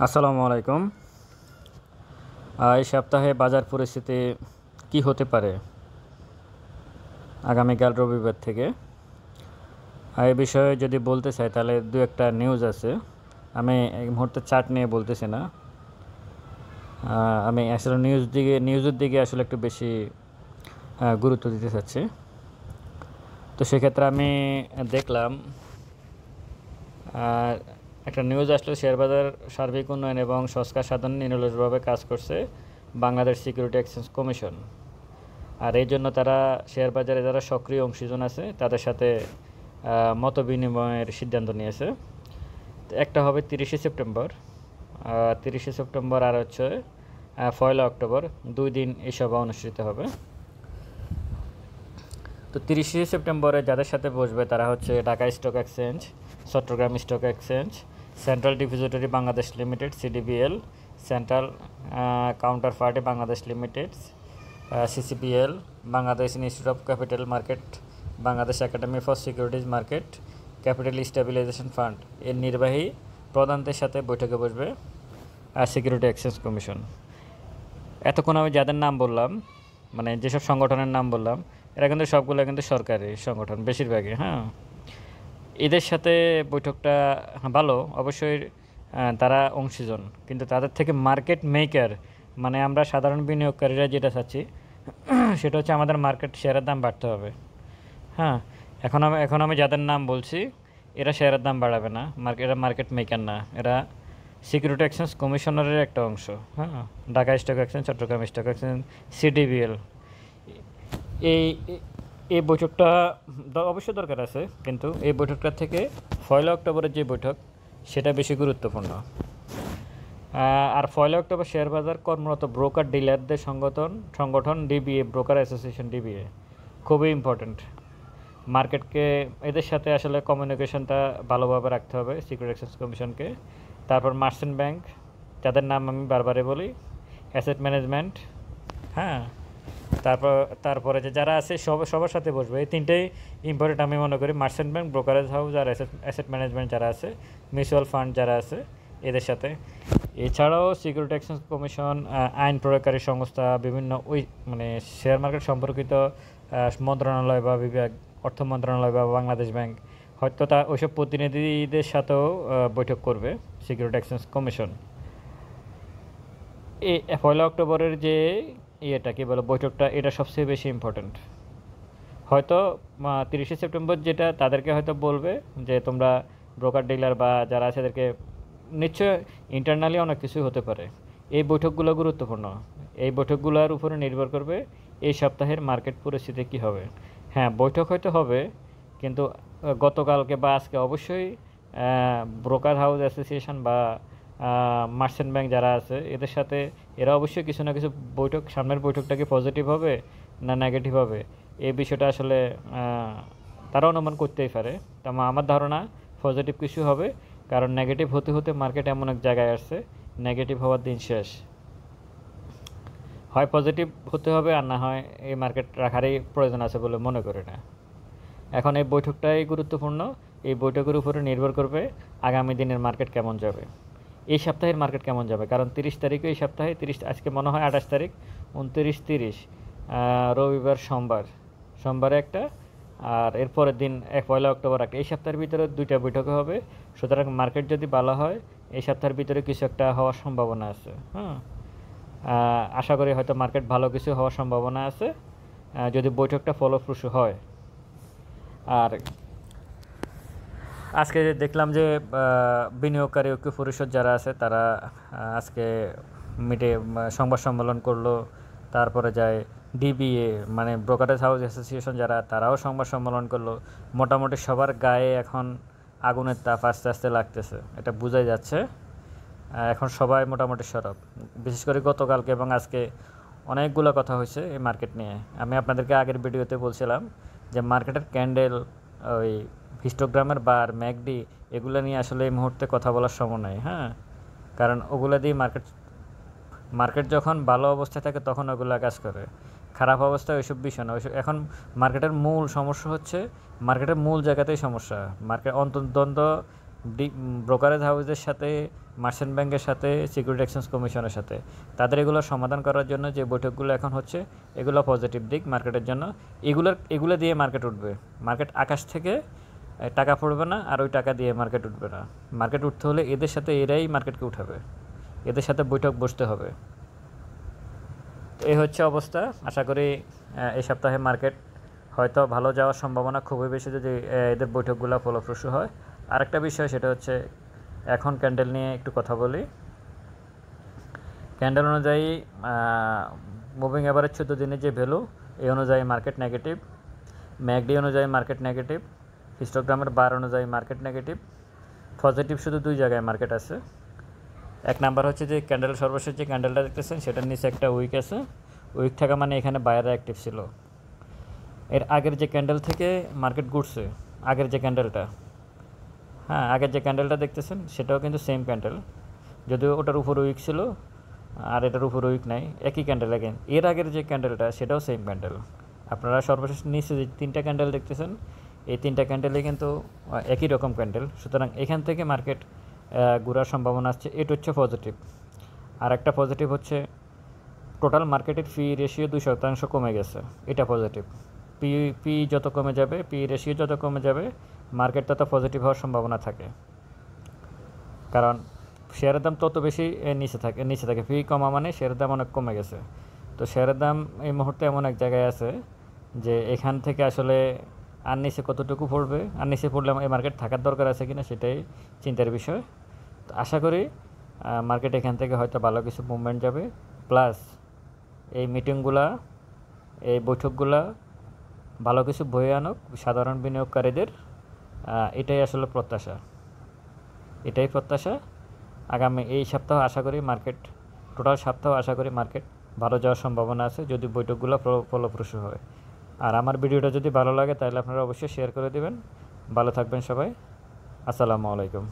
আসসালামু আলাইকুম। এই সপ্তাহে বাজার পরিস্থিতি কি হতে পারে আগামীকাল রবিবার থেকে, এই বিষয়ে যদি বলতে চাই তাহলে দু একটা নিউজ আছে। আমি এই মুহূর্তে চার্ট নিয়ে বলতেছি না। আমি আসলে নিউজের দিকে আসলে একটু বেশি গুরুত্ব দিতে চাচ্ছি। তো সেক্ষেত্রে আমি দেখলাম একটা নিউজ আসলে শেয়ার বাজার সার্বিক উন্নয়ন এবং সংস্কার সাধনে নিরলসভাবে কাজ করছে বাংলাদেশ সিকিউরিটি এক্সচেঞ্জ কমিশন। আর এই জন্য তারা শেয়ার বাজারে যারা সক্রিয় অংশীজন আছে তাদের সাথে মত বিনিময়ের সিদ্ধান্ত নিয়েছে। একটা হবে 30শে সেপ্টেম্বর আর হচ্ছে 1 অক্টোবর, 2 দিন এই সভা অনুষ্ঠিত হবে। তো 30শে সেপ্টেম্বরে যাদের সাথে বসবে তারা হচ্ছে Dhaka stock exchange, Chattogram stock exchange, central depository Bangladesh limited CDBL, central counter party Bangladesh limited CCPL, Bangladesh institute of capital market, Bangladesh academy for securities market, capital stabilisation fund এর নির্বাহী প্রধানদের সাথে বৈঠকে বসবে সিকিউরিটি এক্সচেঞ্জ কমিশন। এতক্ষণ আমি যাদের নাম বললাম, মানে যেসব সংগঠনের নাম বললাম, এরা কিন্তু সবগুলো কিন্তু সরকারি সংগঠন বেশিরভাগই। এদের সাথে বৈঠকটা ভালো অবশ্যই, তারা অংশীজন, কিন্তু তাদের থেকে মার্কেট মেকার মানে আমরা সাধারণ বিনিয়োগকারীরা যেটা চাচ্ছি সেটা হচ্ছে আমাদের মার্কেট শেয়ারের দাম বাড়তে হবে। এখন আমি যাদের নাম বলছি এরা শেয়ারের দাম বাড়াবে না, এরা মার্কেট মেকার না, এরা সিকিউরিটি এক্সচেঞ্জ কমিশনারের একটা অংশ। Dhaka stock exchange, Chattogram stock exchange, CDBL. এই এই বৈঠকটা অবশ্যই দরকার আছে, কিন্তু এই বৈঠকটা থেকে 1 অক্টোবরের যে বৈঠক সেটা বেশি গুরুত্বপূর্ণ। আর 1 অক্টোবর শেয়ার বাজার কর্মরত ব্রোকার ডিলারদের সংগঠন ডিবিএ, ব্রোকার অ্যাসোসিয়েশন ডিবিএ খুবই ইম্পর্ট্যান্ট। মার্কেটকে এদের সাথে আসলে কমিউনিকেশনটা ভালোভাবে রাখতে হবে সিকিউরিটি এক্সচেঞ্জ কমিশনকে। তারপর মার্চেন্ট ব্যাংক, যাদের নাম আমি বারবারে বলি, অ্যাসেট ম্যানেজমেন্ট, তারপরে যে যারা আছে সবার সাথে বসবে। এই তিনটেই ইম্পর্টেন্ট আমি মনে করি, মার্চেন্ট ব্যাংক, ব্রোকারেজ হাউস আর অ্যাসেট ম্যানেজমেন্ট যারা আছে, মিউচুয়াল ফান্ড যারা আছে এদের সাথে। এছাড়াও সিকিউরিটি এক্সচেঞ্জ কমিশন আইন প্রয়োগকারী সংস্থা, বিভিন্ন মানে শেয়ার মার্কেট সম্পর্কিত মন্ত্রণালয় বা বিভাগ, অর্থ মন্ত্রণালয় বা বাংলাদেশ ব্যাংক, হয়তো ওইসব প্রতিনিধিদের সাথেও বৈঠক করবে সিকিউরিটি এক্সচেঞ্জ কমিশন। এই 1 অক্টোবরের যে ইয়েটা কী বলে বৈঠকটা, এটা সবচেয়ে বেশি ইম্পর্ট্যান্ট। হয়তো 30শে সেপ্টেম্বর যেটা তাদেরকে হয়তো বলবে যে তোমরা ব্রোকার ডিলার বা যারা আছে এদেরকে, নিশ্চয় ইন্টারনালি অনেক কিছুই হতে পারে। এই বৈঠকগুলো গুরুত্বপূর্ণ, এই বৈঠকগুলোর উপরে নির্ভর করবে এই সপ্তাহের মার্কেট পরিস্থিতি কী হবে। বৈঠক হয়তো হবে, কিন্তু গতকালকে বা আজকে অবশ্যই ব্রোকার হাউস অ্যাসোসিয়েশন বা মার্চেন্ট ব্যাংক যারা আছে এদের সাথে এরা অবশ্যই কিছু না কিছু বৈঠক, সামনের বৈঠকটা কি পজিটিভ হবে না নেগেটিভ হবে এই বিষয়টা আসলে তারা অনুমান করতেই পারে। তা আমার ধারণা পজিটিভ কিছু হবে, কারণ নেগেটিভ হতে হতে মার্কেট এমন এক জায়গায় আসছে, নেগেটিভ হওয়ার দিন শেষ। হয় পজিটিভ হতে হবে, আর না হয় এই মার্কেট রাখারই প্রয়োজন আছে বলে মনে করি না। এখন এই বৈঠকটাই গুরুত্বপূর্ণ, এই বৈঠকের উপরে নির্ভর করবে আগামী দিনের মার্কেট কেমন যাবে, এই সপ্তাহের মার্কেট কেমন যাবে। কারণ 30 তারিখে, এই সপ্তাহে 30, আজকে মনে হয় 28 তারিখ, 29, 30, রবিবার, সোমবারে একটা, আর এরপরের দিন 1 অক্টোবর একটা। এই সপ্তাহের ভিতরে 2টা বৈঠক হবে। সুতরাং মার্কেট যদি ভালো হয় এই সপ্তাহের ভিতরে কিছু একটা হওয়ার সম্ভাবনা আছে। আশা করি হয়তো মার্কেট ভালো কিছু হওয়ার সম্ভাবনা আছে যদি বৈঠকটা ফলপ্রসূ হয়। আর আজকে দেখলাম যে বিনিয়োগকারী ঐক্য পরিষদ যারা আছে তারা আজকে সংবাদ সম্মেলন করলো। তারপরে যায় ডিবিএ, মানে ব্রোকারেজ হাউস অ্যাসোসিয়েশন যারা, তারাও সংবাদ সম্মেলন করলো। মোটামুটি সবার গায়ে এখন আগুনের তাপ আস্তে আস্তে লাগতেছে, এটা বোঝাই যাচ্ছে। এখন সবাই মোটামুটি সরব, বিশেষ করে গতকালকে এবং আজকে অনেকগুলো কথা হয়েছে এই মার্কেট নিয়ে। আমি আপনাদেরকে আগের ভিডিওতে বলছিলাম যে মার্কেটের ক্যান্ডেল, ওই হিস্টোগ্রামের বার, ম্যাকডি, এগুলো নিয়ে আসলে এই মুহূর্তে কথা বলার সময় নেই। কারণ ওগুলো দিয়ে মার্কেট যখন ভালো অবস্থায় থাকে তখন ওগুলো কাজ করে, খারাপ অবস্থায় ওইসব বিষয় না। এখন মার্কেটের মূল সমস্যা হচ্ছে, মার্কেটের মূল জায়গাতেই সমস্যা। মার্কেট অন্তর্দ্বন্দ্ব ব্রোকারেজ হাউসের সাথে, মার্চেন্ট ব্যাংকের সাথে, সিকিউরিটি এক্সচেঞ্জ কমিশনের সাথে। তাদের এগুলো সমাধান করার জন্য যে বৈঠকগুলো এখন হচ্ছে, এগুলো পজিটিভ দিক মার্কেটের জন্য। এগুলো দিয়ে মার্কেট উঠবে। মার্কেট আকাশ থেকে টাকা পড়বে না, আর ওই টাকা দিয়ে মার্কেট উঠবে না। মার্কেট উঠতে হলে এদের সাথে এরাই মার্কেটকে উঠাবে, এদের সাথে বৈঠক বসতে হবে। তো এই হচ্ছে অবস্থা। আশা করি এই সপ্তাহে মার্কেট হয়তো ভালো যাওয়ার সম্ভাবনা খুবই বেশি যদি এদের বৈঠকগুলো ফলপ্রসূ হয়। আরেকটা বিষয়, সেটা হচ্ছে এখন ক্যান্ডেল নিয়ে একটু কথা বলি। ক্যান্ডেল অনুযায়ী মুভিং অ্যাভারেজ 14 দিনের যে ভ্যালু, এই অনুযায়ী মার্কেট নেগেটিভ। ম্যাকডি অনুযায়ী মার্কেট নেগেটিভ। হিস্টোগ্রামের বার অনুযায়ী মার্কেট নেগেটিভ। পজিটিভ শুধু 2 জায়গায় মার্কেট আছে। এক নাম্বার হচ্ছে যে ক্যান্ডেল, সর্বশেষ যে ক্যান্ডেলটা দেখতেছেন সেটার নিচে একটা উইক আছে। উইক থাকা মানে এখানে বায়াররা অ্যাক্টিভ ছিল। এর আগের যে ক্যান্ডেল থেকে মার্কেট ঘুরছে, আগের যে ক্যান্ডেলটা, হ্যাঁ আগের যে ক্যান্ডেলটা দেখতেছেন সেটাও কিন্তু সেম ক্যান্ডেল, যদিও ওটার উপর উইক ছিল আর এটার উপর উইক নাই, একই ক্যান্ডেল। আগেন এর আগের যে ক্যান্ডেলটা সেটাও সেম ক্যান্ডেল। আপনারা সর্বশেষ নিচে যে 3টা ক্যান্ডেল দেখতেছেন, এই 3টা ক্যান্ডেলে কিন্তু একই রকম ক্যান্ডেল। সুতরাং এখান থেকে মার্কেট ঘোরার সম্ভাবনা আসছে। এটা হচ্ছে পজিটিভ। আর একটা পজিটিভ হচ্ছে টোটাল মার্কেটের পি রেশিও 2% কমে গেছে, এটা পজিটিভ। পি যত কমে যাবে, পি রেশিও যত কমে যাবে, মার্কেট তত পজিটিভ হওয়ার সম্ভাবনা থাকে। কারণ শেয়ারের দাম তত বেশি নিচে থাকে। পি কমা মানে শেয়ারের দাম অনেক কমে গেছে। তো শেয়ারের দাম এই মুহূর্তে এমন এক জায়গায় আছে যে এখান থেকে আসলে আর নিচে কতটুকু পড়বে, আর নিচে পড়লে এই মার্কেট থাকার দরকার আছে কিনা সেটাই চিন্তার বিষয়। তো আশা করি মার্কেট এখান থেকে হয়তো ভালো কিছু মুভমেন্ট যাবে। প্লাস এই মিটিংগুলা, এই বৈঠকগুলা ভালো কিছু বয়ে আনুক সাধারণ বিনিয়োগকারীদের, এটাই আসলে প্রত্যাশা। এটাই প্রত্যাশা। আগামী এই সপ্তাহ আশা করি মার্কেট, টোটাল সপ্তাহ আশা করি মার্কেট ভালো যাওয়ার সম্ভাবনা আছে যদি বৈঠকগুলো ফলপ্রসূ হয়। আর আমার ভিডিওটা যদি ভালো লাগে তাহলে আপনারা অবশ্যই শেয়ার করে দেবেন। ভালো থাকবেন সবাই। আসসালামু আলাইকুম।